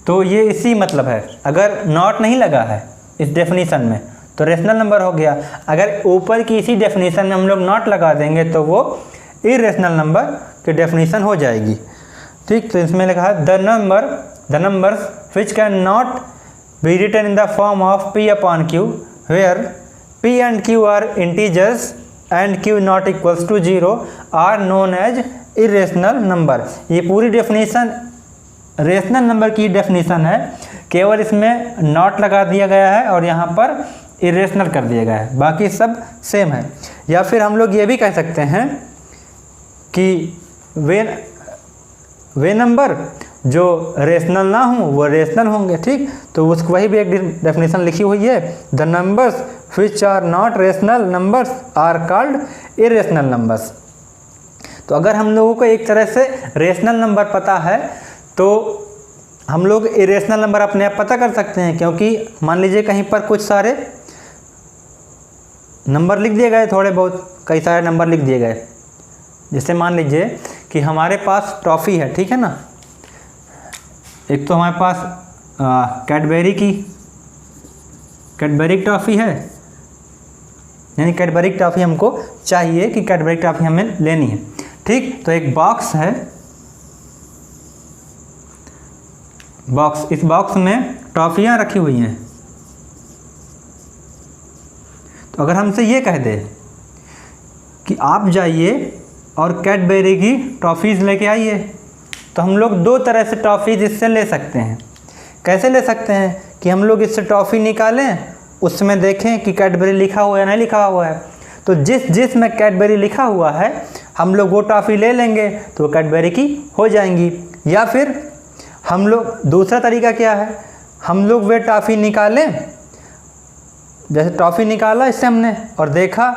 A: तो ये इसी मतलब है। अगर नॉट नहीं लगा है इस डेफिनीशन में तो रेशनल नंबर हो गया। अगर ऊपर की इसी डेफिनीशन में हम लोग नॉट लगा देंगे तो वो इरेशनल नंबर की डेफिनीशन हो जाएगी। ठीक, तो इसमें लिखा है the numbers which can not be written in the form of P upon Q where P and Q are integers and Q not equals to 0 are known as irrational number. ये पूरी definition rational number की definition है, केवल इसमें not लगा दिया गया है और यहाँ पर इरेशनल कर दिया गया है, बाकी सब सेम है। या फिर हम लोग ये भी कह सकते हैं कि वे नंबर जो रेशनल ना हों वो रेशनल होंगे। ठीक, तो उसको वही भी एक डेफिनेशन लिखी हुई है, the numbers which are not rational numbers are called irrational numbers. तो अगर हम लोगों को एक तरह से रेशनल नंबर पता है तो हम लोग इरेशनल नंबर अपने आप पता कर सकते हैं, क्योंकि मान लीजिए कहीं पर कुछ सारे नंबर लिख दिए गए, थोड़े बहुत कई सारे नंबर लिख दिए गए। जैसे मान लीजिए कि हमारे पास टॉफ़ी है, ठीक है ना, एक तो हमारे पास कैडबरी टॉफ़ी है, यानी कैडबरी टॉफ़ी हमको चाहिए कि कैडबरी टॉफ़ी हमें लेनी है। ठीक, तो एक बॉक्स है, इस बॉक्स में टॉफ़ियाँ रखी हुई हैं। तो अगर हमसे ये कह दे कि आप जाइए और कैडबरी की टॉफ़ीज़ लेके आइए, तो हम लोग दो तरह से टॉफ़ीज़ इससे ले सकते हैं। कैसे ले सकते हैं कि हम लोग इससे टॉफ़ी निकालें, उसमें देखें कि कैडबरी लिखा हुआ है नहीं लिखा हुआ है, तो जिस में कैडबरी लिखा हुआ है हम लोग वो टॉफ़ी ले लेंगे तो वो कैडबरी की हो जाएंगी। या फिर हम लोग दूसरा तरीका क्या है, हम लोग वे टॉफ़ी निकालें, जैसे टॉफ़ी निकाला इससे हमने और देखा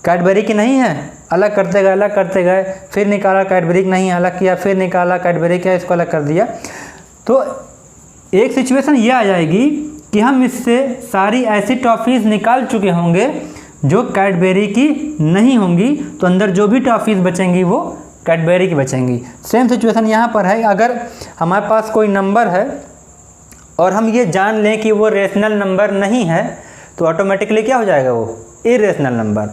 A: कैडबरी की नहीं है, अलग करते गए, फिर निकाला कैडबरी की नहीं है, अलग किया, फिर निकाला कैडबरी का, इसको अलग कर दिया। तो एक सिचुएशन ये आ जाएगी कि हम इससे सारी ऐसी टॉफ़ीज़ निकाल चुके होंगे जो कैडबरी की नहीं होंगी, तो अंदर जो भी टॉफ़ीज़ बचेंगी वो कैडबरी की बचेंगी। सेम सिचुएशन यहाँ पर है। अगर हमारे पास कोई नंबर है और हम ये जान लें कि वो रेशनल नंबर नहीं है तो ऑटोमेटिकली क्या हो जाएगा, वो इरेशनल नंबर।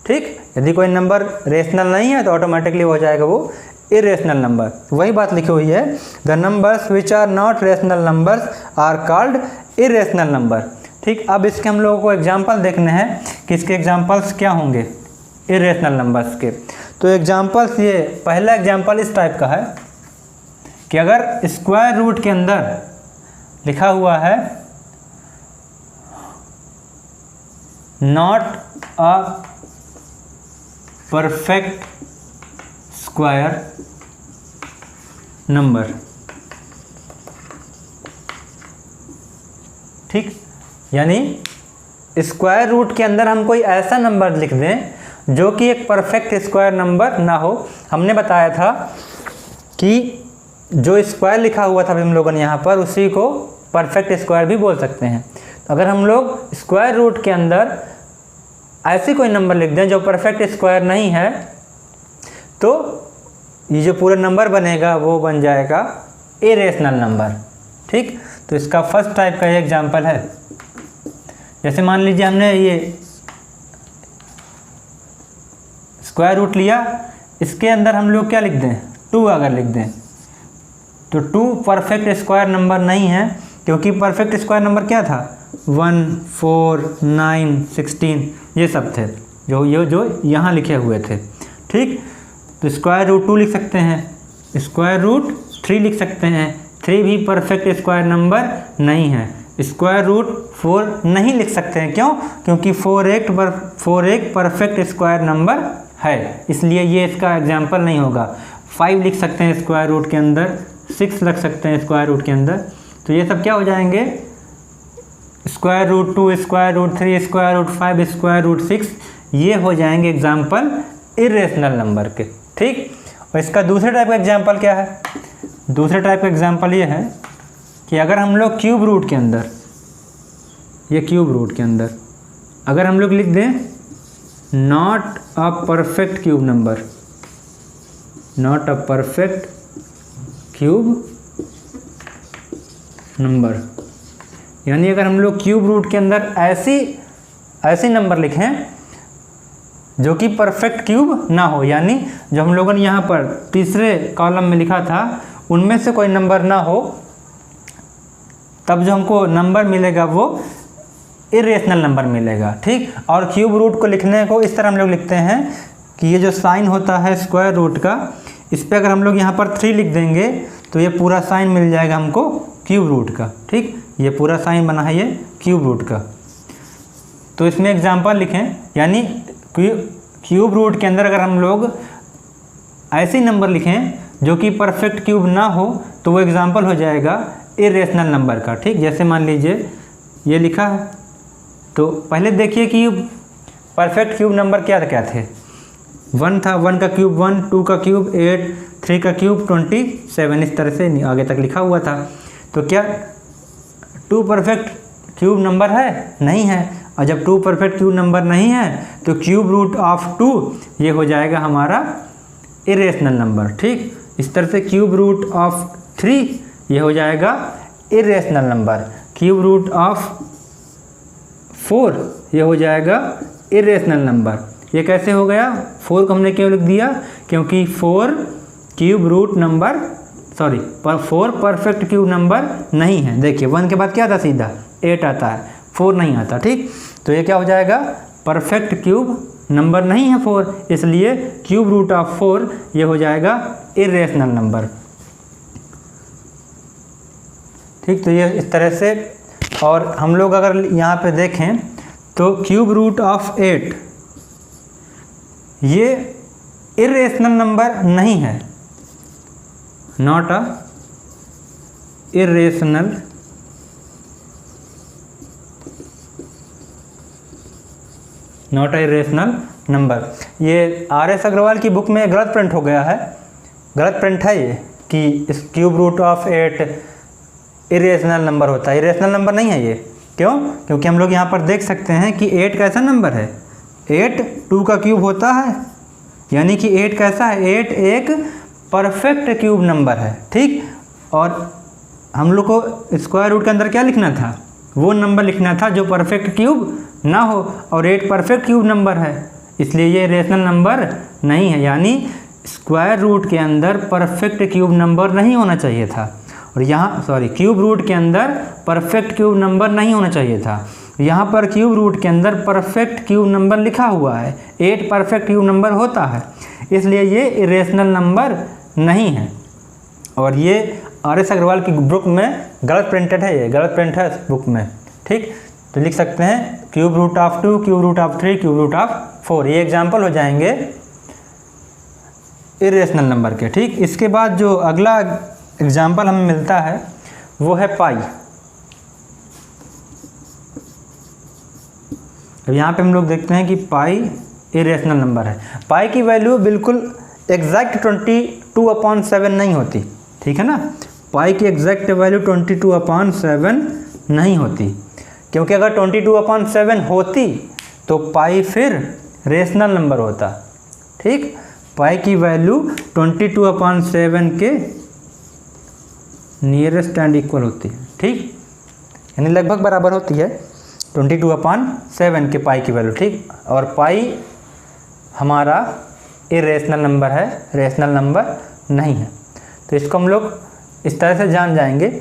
A: ठीक, यदि कोई नंबर रेशनल नहीं है तो ऑटोमेटिकली हो जाएगा वो इरेशनल नंबर। वही बात लिखी हुई है, the numbers which are not rational numbers are called irrational number. ठीक, अब इसके हम लोगों को एग्जाम्पल देखने हैं कि इसके एग्जाम्पल्स क्या होंगे इरेशनल नंबर्स के। तो एग्जाम्पल्स, ये पहला एग्जाम्पल इस टाइप का है कि अगर स्क्वायर रूट के अंदर लिखा हुआ है not a perfect square number. ठीक, यानी स्क्वायर रूट के अंदर हम कोई ऐसा नंबर लिख दें जो कि एक परफेक्ट स्क्वायर नंबर ना हो। हमने बताया था कि जो स्क्वायर लिखा हुआ था हम लोगों ने यहाँ पर, उसी को परफेक्ट स्क्वायर भी बोल सकते हैं। तो अगर हम लोग स्क्वायर रूट के अंदर ऐसी कोई नंबर लिख दें जो परफेक्ट स्क्वायर नहीं है, तो ये जो पूरा नंबर बनेगा वो बन जाएगा इरेशनल नंबर। ठीक, तो इसका फर्स्ट टाइप का ये एग्जाम्पल है। जैसे मान लीजिए हमने ये स्क्वायर रूट लिया, इसके अंदर हम लोग क्या लिख दें, 2 अगर लिख दें, तो 2 परफेक्ट स्क्वायर नंबर नहीं है, क्योंकि परफेक्ट स्क्वायर नंबर क्या था 1, 4, 9, 16 ये सब थे। जो यहाँ लिखे हुए थे। ठीक, तो स्क्वायर रूट 2 लिख सकते हैं, स्क्वायर रूट 3 लिख सकते हैं। 3 भी परफेक्ट स्क्वायर नंबर नहीं है। स्क्वायर रूट 4 नहीं लिख सकते हैं, क्यों? क्योंकि 4 एक परफेक्ट स्क्वायर नंबर है, इसलिए ये इसका एग्जाम्पल नहीं होगा। 5 लिख सकते हैं स्क्वायर रूट के अंदर, 6 रख सकते हैं स्क्वायर रूट के अंदर। तो ये सब क्या हो जाएंगे? Square root 2, square root 3, square root 5, square root 6, ये हो जाएंगे एग्जाम्पल इरेशनल नंबर के। ठीक, और इसका दूसरे टाइप का एग्जाम्पल क्या है? दूसरे टाइप का एग्जाम्पल ये है कि अगर हम लोग क्यूब रूट के अंदर, ये क्यूब रूट के अंदर अगर हम लोग लिख दें not a perfect cube number, not a perfect cube number, यानी अगर हम लोग क्यूब रूट के अंदर ऐसी नंबर लिखें जो कि परफेक्ट क्यूब ना हो, यानी जो हम लोगों ने यहाँ पर तीसरे कॉलम में लिखा था उनमें से कोई नंबर ना हो, तब जो हमको नंबर मिलेगा वो इरेशनल नंबर मिलेगा। ठीक, और क्यूब रूट को लिखने को इस तरह हम लोग लिखते हैं कि ये जो साइन होता है स्क्वायर रूट का, इस पर अगर हम लोग यहाँ पर 3 लिख देंगे तो ये पूरा साइन मिल जाएगा हमको क्यूब रूट का। ठीक, ये पूरा साइन बना है ये क्यूब रूट का। तो इसमें एग्जाम्पल लिखें, यानी क्यूब रूट के अंदर अगर हम लोग ऐसे नंबर लिखें जो कि परफेक्ट क्यूब ना हो तो वो एग्जाम्पल हो जाएगा इरेशनल नंबर का। ठीक, जैसे मान लीजिए ये लिखा है, तो पहले देखिए कि परफेक्ट क्यूब नंबर क्या थे। 1 था, 1 का क्यूब 1, 2 का क्यूब 8, 3 का क्यूब 27, इस तरह से आगे तक लिखा हुआ था। तो क्या 2 परफेक्ट क्यूब नंबर है? नहीं है। और जब 2 परफेक्ट क्यूब नंबर नहीं है तो क्यूब रूट ऑफ 2 ये हो जाएगा हमारा इरेशनल नंबर। ठीक, इस तरह से क्यूब रूट ऑफ 3 ये हो जाएगा irrational number. Cube root of 4 ये हो जाएगा इरेशनल नंबर। ये कैसे हो गया? 4 को हमने क्यों लिख दिया? क्योंकि 4 cube root number, sorry 4 perfect cube number नहीं है। देखिए 1 के बाद क्या आता? सीधा 8 आता है, 4 नहीं आता। ठीक, तो ये क्या हो जाएगा? परफेक्ट क्यूब नंबर नहीं है 4, इसलिए क्यूब रूट ऑफ 4 ये हो जाएगा इरेशनल नंबर। ठीक, तो ये इस तरह से। और हम लोग अगर यहाँ पे देखें तो क्यूब रूट ऑफ 8 ये इरेशनल नंबर नहीं है, नॉट अ इरेशनल नंबर। ये RS अग्रवाल की बुक में गलत प्रिंट हो गया है, गलत प्रिंट है ये कि इस cube root of 8 irrational number होता है। इरेशनल नंबर नहीं है ये। क्यों? क्योंकि हम लोग यहाँ पर देख सकते हैं कि 8 कैसा नंबर है? 8 2 का क्यूब होता है, यानी कि 8 कैसा है? 8 एक परफेक्ट क्यूब नंबर है। ठीक, और हम लोग को स्क्वायर रूट के अंदर क्या लिखना था? वो नंबर लिखना था जो परफेक्ट क्यूब ना हो, और 8 परफेक्ट क्यूब नंबर है, इसलिए ये इरेशनल नंबर नहीं है। यानी स्क्वायर रूट के अंदर परफेक्ट क्यूब नंबर नहीं होना चाहिए था, और यहाँ क्यूब रूट के अंदर परफेक्ट क्यूब नंबर नहीं होना चाहिए था। यहाँ पर क्यूब रूट के अंदर परफेक्ट क्यूब नंबर लिखा हुआ है, 8 परफेक्ट क्यूब नंबर होता है, इसलिए ये इरेशनल नंबर नहीं है। और ये RS अग्रवाल की बुक में गलत प्रिंटेड है, ये गलत प्रिंट है इस बुक में। ठीक, तो लिख सकते हैं cube root of 2, cube root of 3, cube root of 4, ये एग्जाम्पल हो जाएंगे इरेशनल नंबर के। ठीक, इसके बाद जो अगला एग्जाम्पल हमें मिलता है वो है पाई। अब यहाँ पे हम लोग देखते हैं कि पाई इरेशनल नंबर है। पाई की वैल्यू बिल्कुल एग्जैक्ट 22/7 नहीं होती, ठीक है ना। पाई की एग्जैक्ट वैल्यू 22/7 नहीं होती, क्योंकि अगर 22/7 होती तो पाई फिर रेशनल नंबर होता। ठीक, पाई की वैल्यू 22/7 के नियरेस्ट एंड इक्वल होती है। ठीक, यानी लगभग बराबर होती है 22/7 के पाई की वैल्यू। ठीक, और पाई हमारा इरेशनल नंबर है, रेशनल नंबर नहीं है। तो इसको हम लोग इस तरह से जान जाएंगे।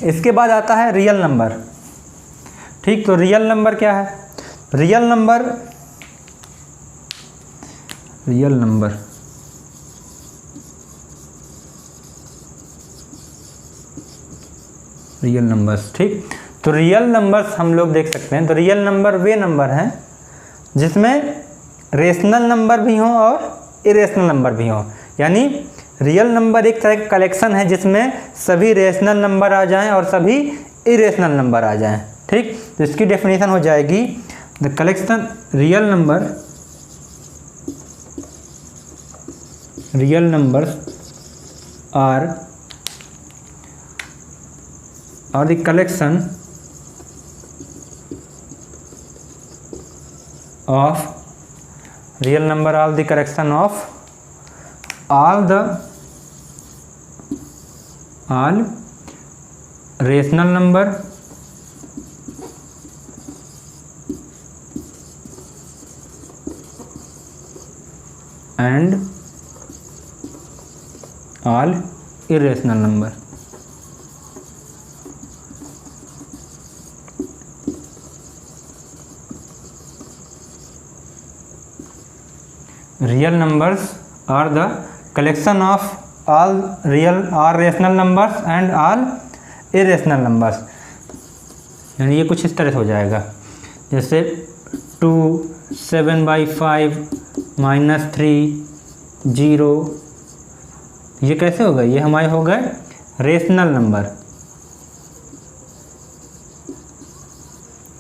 A: इसके बाद आता है रियल नंबर। ठीक, तो रियल नंबर क्या है? Real number real number, real numbers, ठीक। तो रियल नंबर्स हम लोग देख सकते हैं। तो रियल नंबर वे नंबर हैं जिसमें रेशनल नंबर भी हों और इरेशनल नंबर भी हों। यानी रियल नंबर एक तरह का कलेक्शन है जिसमें सभी रेशनल नंबर आ जाएं और सभी इरेशनल नंबर आ जाएं, ठीक। तो इसकी डेफिनेशन हो जाएगी the collection real numbers are the collection of real number are the collection of all rational number and all irrational number। real numbers are the collection of all real or rational numbers and all irrational numbers। यानी ये कुछ इस तरह से हो जाएगा, जैसे 2, 7/5 -3 0। ये कैसे हो गए? ये हमारे हो गए रेशनल नंबर।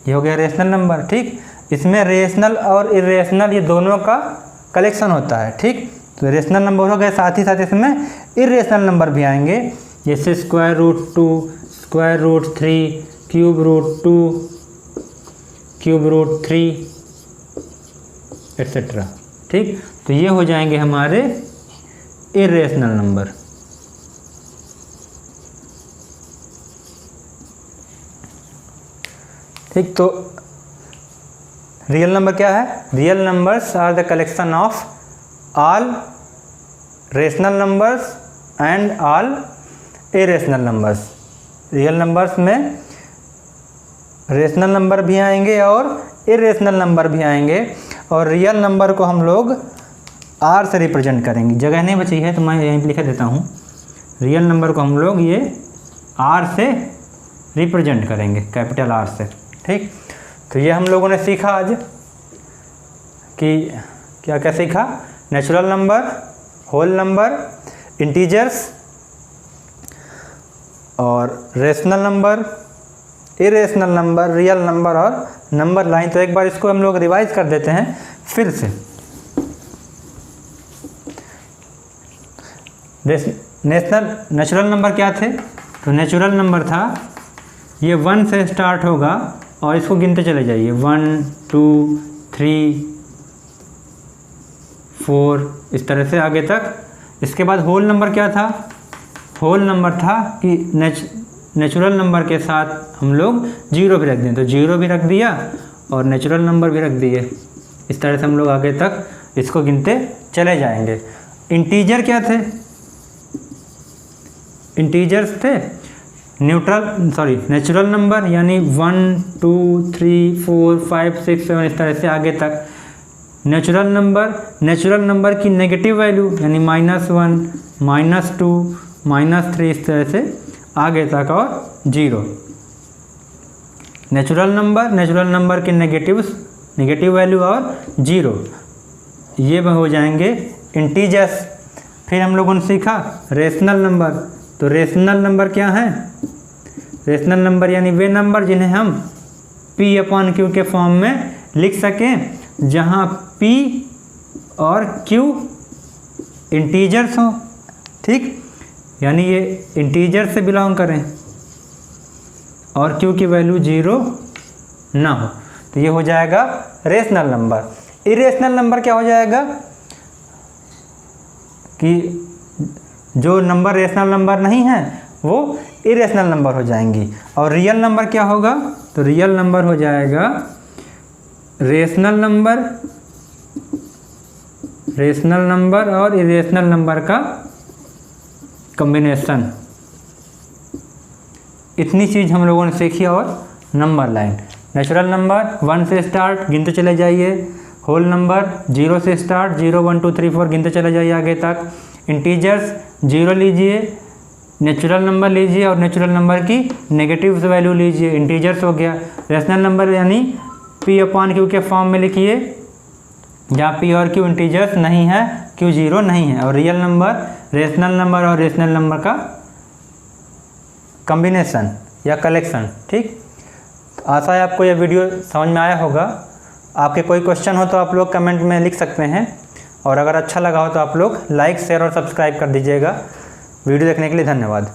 A: ये हो गया रेशनल नंबर, ठीक। इसमें रेशनल और इरेशनल ये दोनों का कलेक्शन होता है, ठीक। तो रेशनल नंबर हो गए, साथ ही साथ इसमें इरेशनल नंबर भी आएंगे, जैसे √2, √3, √2, √3 एट्सेट्रा, ठीक। तो ये हो जाएंगे हमारे इरेशनल नंबर। ठीक। तो रियल नंबर क्या है? Real numbers are the collection of all rational numbers and all irrational numbers। Real numbers में रेशनल नंबर भी आएंगे और इरेशनल नंबर भी आएंगे, और रियल नंबर को हम लोग आर से रिप्रेजेंट करेंगे। जगह नहीं बची है तो मैं यहीं लिख देता हूँ। रियल नंबर को हम लोग ये आर से रिप्रेजेंट करेंगे, कैपिटल आर से, ठीक। तो ये हम लोगों ने सीखा आज कि क्या क्या सीखा? Natural number, whole number, integers और rational number, irrational number, real number और नंबर लाइन। तो एक बार इसको हम लोग रिवाइज कर देते हैं फिर से। नेचुरल नंबर क्या थे? तो नेचुरल नंबर था ये 1 से स्टार्ट होगा और इसको गिनते चले जाइए, 1 2 3 4 इस तरह से आगे तक। इसके बाद होल नंबर क्या था? होल नंबर था कि नेचुरल नंबर के साथ हम लोग 0 भी रख दें, तो 0 भी रख दिया और नेचुरल नंबर भी रख दिए। इस तरह से हम लोग आगे तक इसको गिनते चले जाएंगे। इंटीजर क्या थे? इंटीजर्स थे नेचुरल नंबर, यानी 1 2 3 4 5 6 7 इस तरह से आगे तक। नेचुरल नंबर की नेगेटिव वैल्यू यानी -1 -2 -3 इस तरह से आगे तक, और 0। नेचुरल नंबर के नेगेटिव वैल्यू और 0, ये हो जाएंगे इंटीजर्स। फिर हम लोगों ने सीखा रेशनल नंबर। तो रेशनल नंबर क्या है? रेशनल नंबर यानी वे नंबर जिन्हें हम P/Q के फॉर्म में लिख सकें, जहाँ P और Q इंटीजर्स हो, ठीक। यानी ये इंटीजर से बिलोंग करें और Q की वैल्यू 0 ना हो, तो ये हो जाएगा रेशनल नंबर। इरेशनल नंबर क्या हो जाएगा कि जो नंबर रेशनल नंबर नहीं है वो इरेशनल नंबर हो जाएंगी। और रियल नंबर क्या होगा? तो रियल नंबर हो जाएगा रेशनल नंबर और इरेशनल नंबर का कॉम्बिनेशन। इतनी चीज़ हम लोगों ने सीखी। और नंबर लाइन, नेचुरल नंबर 1 से स्टार्ट गिनते चले जाइए, होल नंबर 0 से स्टार्ट, 0 1 2 3 4 गिनते चले जाइए आगे तक। इंटीजर्स 0 लीजिए, नेचुरल नंबर लीजिए और नेचुरल नंबर की नेगेटिव वैल्यू लीजिए, इंटीजर्स हो गया। रेशनल नंबर यानी P/Q के फॉर्म में लिखिए, जहाँ P और Q इंटीजर्स नहीं है, Q 0 नहीं है। और रियल नंबर रेशनल नंबर और रेशनल नंबर का कॉम्बिनेशन या कलेक्शन। ठीक, तो आशा है आपको यह वीडियो समझ में आया होगा। आपके कोई क्वेश्चन हो तो आप लोग कमेंट में लिख सकते हैं, और अगर अच्छा लगा हो तो आप लोग लाइक शेयर और सब्सक्राइब कर दीजिएगा। वीडियो देखने के लिए धन्यवाद।